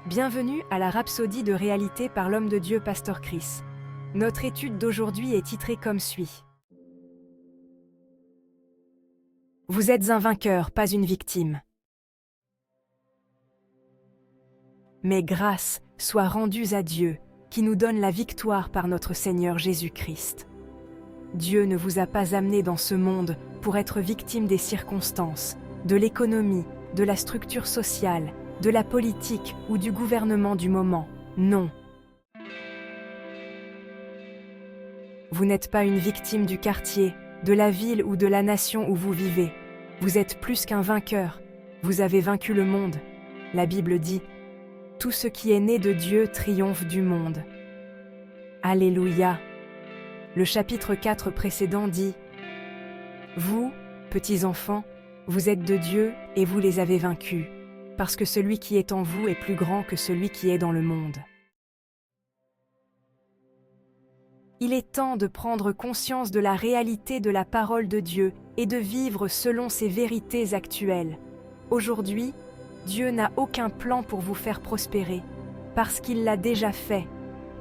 Bienvenue à la Rhapsodie de réalité par l'homme de Dieu Pasteur Chris. Notre étude d'aujourd'hui est titrée comme suit. Vous êtes un vainqueur, pas une victime. Mais grâce soit rendue à Dieu, qui nous donne la victoire par notre Seigneur Jésus-Christ. Dieu ne vous a pas amené dans ce monde pour être victime des circonstances, de l'économie, de la structure sociale, de la politique ou du gouvernement du moment. Non. Vous n'êtes pas une victime du quartier, de la ville ou de la nation où vous vivez. Vous êtes plus qu'un vainqueur. Vous avez vaincu le monde. La Bible dit « Tout ce qui est né de Dieu triomphe du monde ». Alléluia. Le chapitre 4 précédent dit « Vous, petits enfants, vous êtes de Dieu et vous les avez vaincus, parce que celui qui est en vous est plus grand que celui qui est dans le monde. » Il est temps de prendre conscience de la réalité de la parole de Dieu et de vivre selon ses vérités actuelles. Aujourd'hui, Dieu n'a aucun plan pour vous faire prospérer, parce qu'il l'a déjà fait.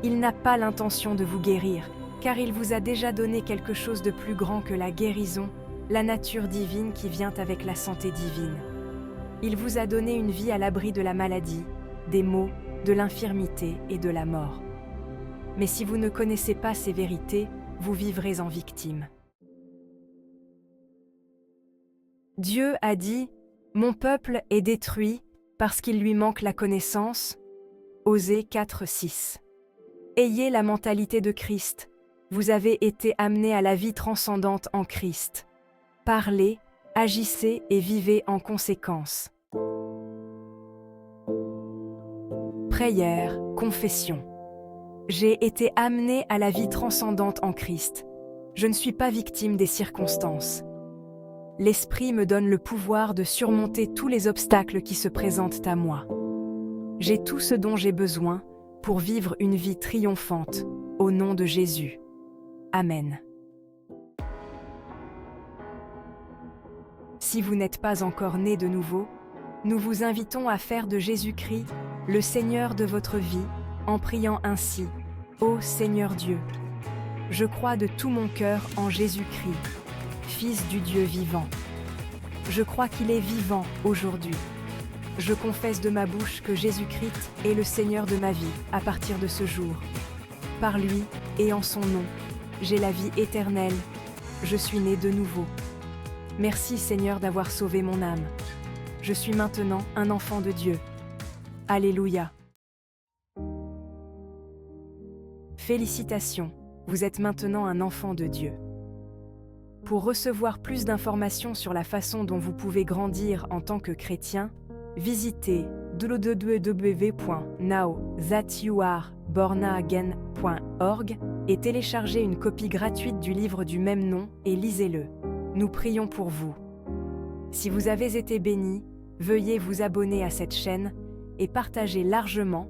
Il n'a pas l'intention de vous guérir, car il vous a déjà donné quelque chose de plus grand que la guérison, la nature divine qui vient avec la santé divine. Il vous a donné une vie à l'abri de la maladie, des maux, de l'infirmité et de la mort. Mais si vous ne connaissez pas ces vérités, vous vivrez en victime. Dieu a dit « Mon peuple est détruit parce qu'il lui manque la connaissance » Osée 4:6. Ayez la mentalité de Christ. Vous avez été amenés à la vie transcendante en Christ. Parlez, agissez et vivez en conséquence. Prière, confession. J'ai été amené à la vie transcendante en Christ. Je ne suis pas victime des circonstances. L'Esprit me donne le pouvoir de surmonter tous les obstacles qui se présentent à moi. J'ai tout ce dont j'ai besoin pour vivre une vie triomphante, au nom de Jésus. Amen. Si vous n'êtes pas encore né de nouveau, nous vous invitons à faire de Jésus-Christ le Seigneur de votre vie, en priant ainsi « Ô Seigneur Dieu, je crois de tout mon cœur en Jésus-Christ, Fils du Dieu vivant. Je crois qu'il est vivant aujourd'hui. Je confesse de ma bouche que Jésus-Christ est le Seigneur de ma vie à partir de ce jour. Par lui et en son nom, j'ai la vie éternelle. Je suis né de nouveau. Merci Seigneur d'avoir sauvé mon âme. Je suis maintenant un enfant de Dieu. Alléluia. Félicitations, vous êtes maintenant un enfant de Dieu. Pour recevoir plus d'informations sur la façon dont vous pouvez grandir en tant que chrétien, visitez www.nowthatyouarebornagain.org et téléchargez une copie gratuite du livre du même nom et lisez-le. Nous prions pour vous. Si vous avez été béni, veuillez vous abonner à cette chaîne et partager largement